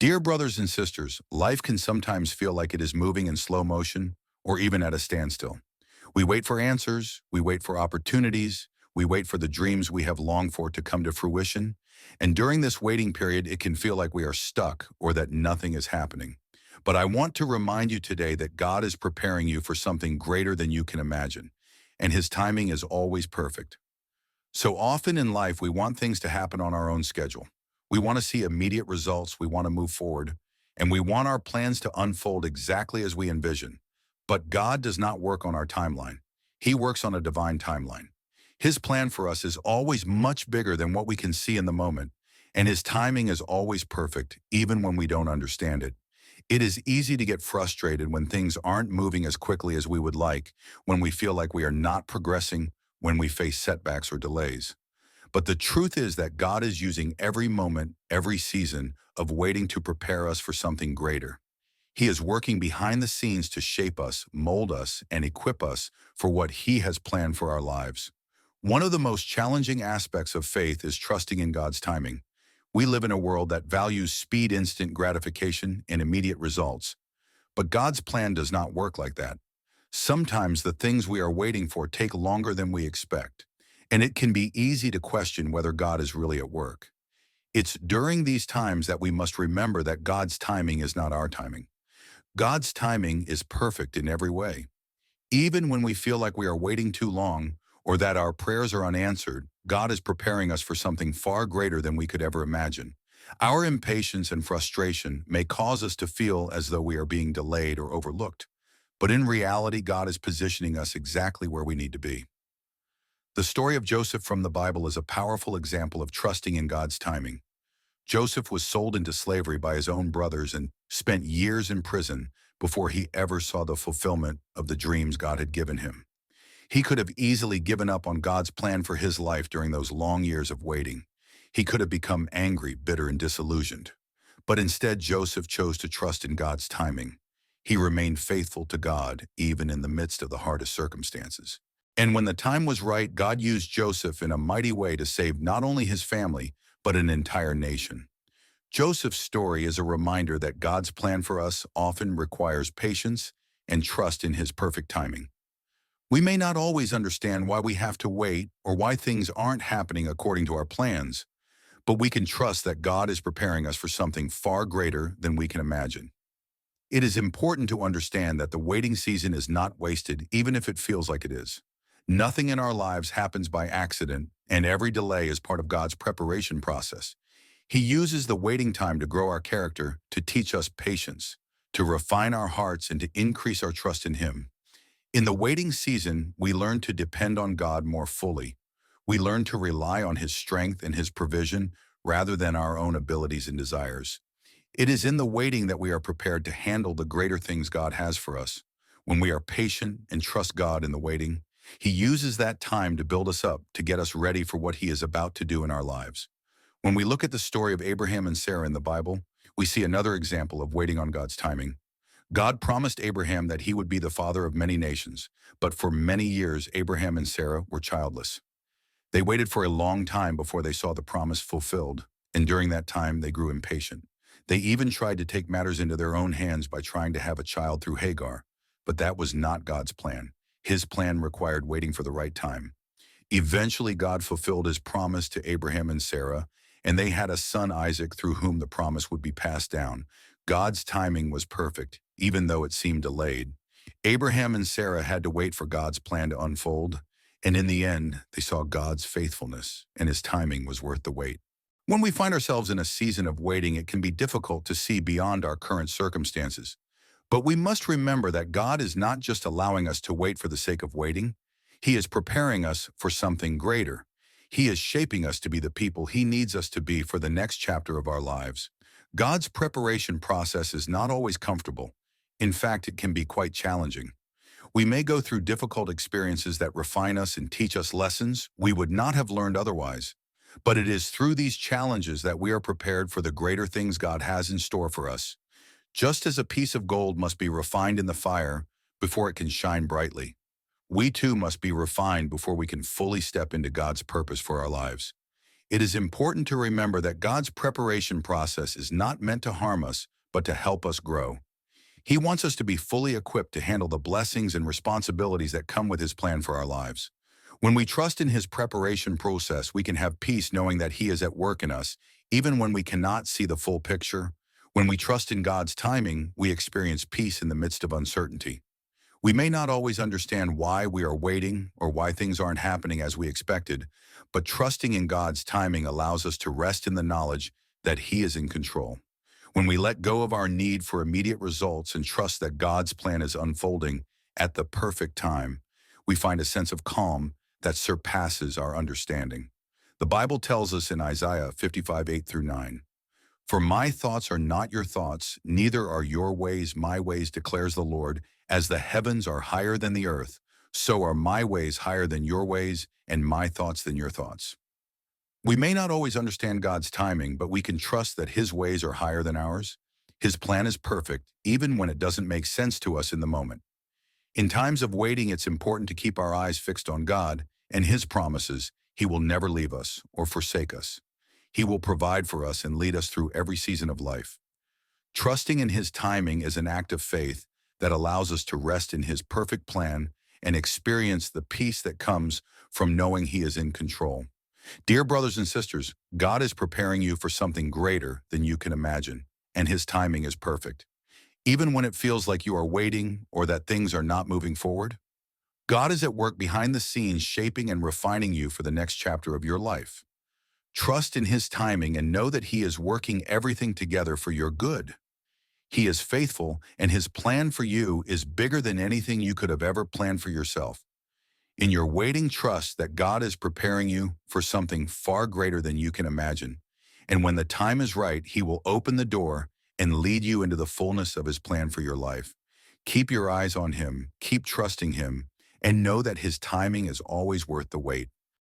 Dear brothers and sisters, life can sometimes feel like it is moving in slow motion or even at a standstill. We wait for answers, we wait for opportunities, we wait for the dreams we have longed for to come to fruition. And during this waiting period, it can feel like we are stuck or that nothing is happening. But I want to remind you today that God is preparing you for something greater than you can imagine, and His timing is always perfect. So often in life, we want things to happen on our own schedule. We want to see immediate results, we want to move forward, and we want our plans to unfold exactly as we envision. But God does not work on our timeline. He works on a divine timeline. His plan for us is always much bigger than what we can see in the moment, and His timing is always perfect, even when we don't understand it. It is easy to get frustrated when things aren't moving as quickly as we would like, when we feel like we are not progressing, when we face setbacks or delays. But the truth is that God is using every moment, every season of waiting to prepare us for something greater. He is working behind the scenes to shape us, mold us, and equip us for what He has planned for our lives. One of the most challenging aspects of faith is trusting in God's timing. We live in a world that values speed, instant gratification, and immediate results. But God's plan does not work like that. Sometimes the things we are waiting for take longer than we expect, and it can be easy to question whether God is really at work. It's during these times that we must remember that God's timing is not our timing. God's timing is perfect in every way. Even when we feel like we are waiting too long or that our prayers are unanswered, God is preparing us for something far greater than we could ever imagine. Our impatience and frustration may cause us to feel as though we are being delayed or overlooked. But in reality, God is positioning us exactly where we need to be. The story of Joseph from the Bible is a powerful example of trusting in God's timing. Joseph was sold into slavery by his own brothers and spent years in prison before he ever saw the fulfillment of the dreams God had given him. He could have easily given up on God's plan for his life during those long years of waiting. He could have become angry, bitter, and disillusioned. But instead, Joseph chose to trust in God's timing. He remained faithful to God, even in the midst of the hardest circumstances. And when the time was right, God used Joseph in a mighty way to save not only his family, but an entire nation. Joseph's story is a reminder that God's plan for us often requires patience and trust in His perfect timing. We may not always understand why we have to wait or why things aren't happening according to our plans, but we can trust that God is preparing us for something far greater than we can imagine. It is important to understand that the waiting season is not wasted, even if it feels like it is. Nothing in our lives happens by accident, and every delay is part of God's preparation process. He uses the waiting time to grow our character, to teach us patience, to refine our hearts, and to increase our trust in Him. In the waiting season, we learn to depend on God more fully. We learn to rely on His strength and His provision rather than our own abilities and desires. It is in the waiting that we are prepared to handle the greater things God has for us. When we are patient and trust God in the waiting, He uses that time to build us up, to get us ready for what He is about to do in our lives. When we look at the story of Abraham and Sarah in the Bible, we see another example of waiting on God's timing. God promised Abraham that he would be the father of many nations, but for many years Abraham and Sarah were childless. They waited for a long time before they saw the promise fulfilled, and during that time they grew impatient. They even tried to take matters into their own hands by trying to have a child through Hagar, but that was not God's plan. His plan required waiting for the right time. Eventually, God fulfilled His promise to Abraham and Sarah, and they had a son, Isaac, through whom the promise would be passed down. God's timing was perfect, even though it seemed delayed. Abraham and Sarah had to wait for God's plan to unfold, and in the end, they saw God's faithfulness, and His timing was worth the wait. When we find ourselves in a season of waiting, it can be difficult to see beyond our current circumstances. But we must remember that God is not just allowing us to wait for the sake of waiting. He is preparing us for something greater. He is shaping us to be the people He needs us to be for the next chapter of our lives. God's preparation process is not always comfortable. In fact, it can be quite challenging. We may go through difficult experiences that refine us and teach us lessons we would not have learned otherwise. But it is through these challenges that we are prepared for the greater things God has in store for us. Just as a piece of gold must be refined in the fire before it can shine brightly, we too must be refined before we can fully step into God's purpose for our lives. It is important to remember that God's preparation process is not meant to harm us, but to help us grow. He wants us to be fully equipped to handle the blessings and responsibilities that come with His plan for our lives. When we trust in His preparation process, we can have peace knowing that He is at work in us, even when we cannot see the full picture. When we trust in God's timing, we experience peace in the midst of uncertainty. We may not always understand why we are waiting or why things aren't happening as we expected, but trusting in God's timing allows us to rest in the knowledge that He is in control. When we let go of our need for immediate results and trust that God's plan is unfolding at the perfect time, we find a sense of calm that surpasses our understanding. The Bible tells us in Isaiah 55:8-9, "For my thoughts are not your thoughts, neither are your ways my ways, declares the Lord. As the heavens are higher than the earth, so are my ways higher than your ways, and my thoughts than your thoughts." We may not always understand God's timing, but we can trust that His ways are higher than ours. His plan is perfect, even when it doesn't make sense to us in the moment. In times of waiting, it's important to keep our eyes fixed on God and His promises. He will never leave us or forsake us. He will provide for us and lead us through every season of life. Trusting in His timing is an act of faith that allows us to rest in His perfect plan and experience the peace that comes from knowing He is in control. Dear brothers and sisters, God is preparing you for something greater than you can imagine, and His timing is perfect. Even when it feels like you are waiting or that things are not moving forward, God is at work behind the scenes shaping and refining you for the next chapter of your life. Trust in His timing and know that He is working everything together for your good. He is faithful, and His plan for you is bigger than anything you could have ever planned for yourself. In your waiting, trust that God is preparing you for something far greater than you can imagine. And when the time is right, He will open the door and lead you into the fullness of His plan for your life. Keep your eyes on Him, keep trusting Him, and know that His timing is always worth the wait.